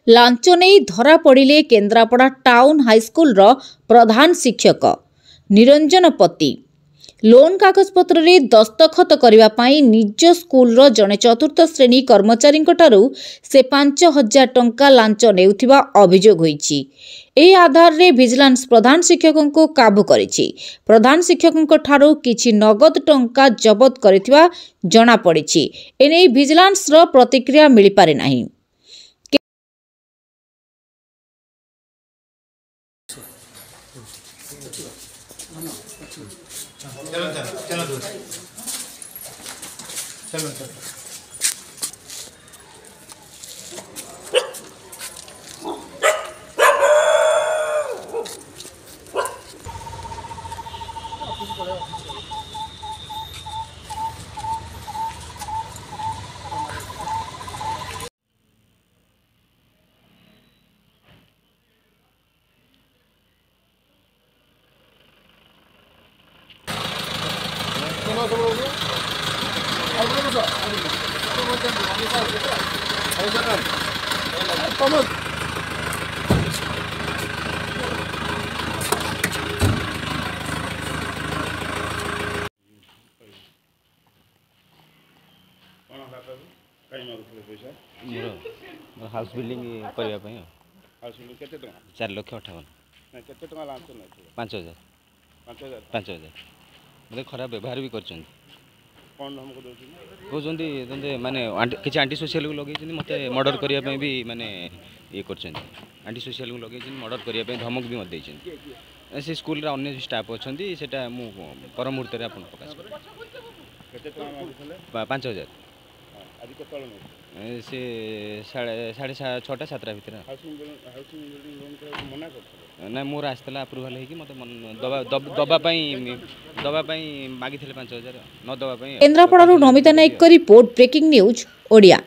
Launch नहीं धरा पड़े केन्द्रापड़ा टाउन हाईस्कल प्रधान शिक्षक निरंजन पति लोन कागजपत्र रे दस्तखत करने निज स्कूल जड़े चतुर्थ श्रेणी कर्मचारी से 5,000 टंका लांच नेउथिबा अभियोग होईछि। एही आधार रे विजिलेंस प्रधान शिक्षकों को काबू करिछि। प्रधान शिक्षकों ठारू किछि नगद टंका जबत करिथिबा जणा पड़िछि। एने विजिलेंस रो प्रतिक्रिया मिली पारे नाही। मोर हाउस बिल्डिंग करने हाउस बिल्डिंग केते टका 4,58,000 ना केते टका लांच नै 5,000 मतलब खराब व्यवहार भी कर कोन हमको दोछि कहते माने किसी आंटी सोशल को लगे मत मर्डर करने भी माने ये कर आंटी सोशल को लगे मर्डर करने धमक भी मत से स्कूल रा अन्य स्टाफ अच्छा से मु पर मुहूर्त में आपन प्रकाश केते टका मागिथले 5,000 आज केतल नै से 6:30 7 भितर हाउसिंग बिल्डिंग लोन को मना करथले ना मोर आसला अप्रूवल है कि मत दबाई मागी 5,000 न दबाई। केन्द्रापड़ा नमिता नायक रिपोर्ट ब्रेकिंग न्यूज ओडिया।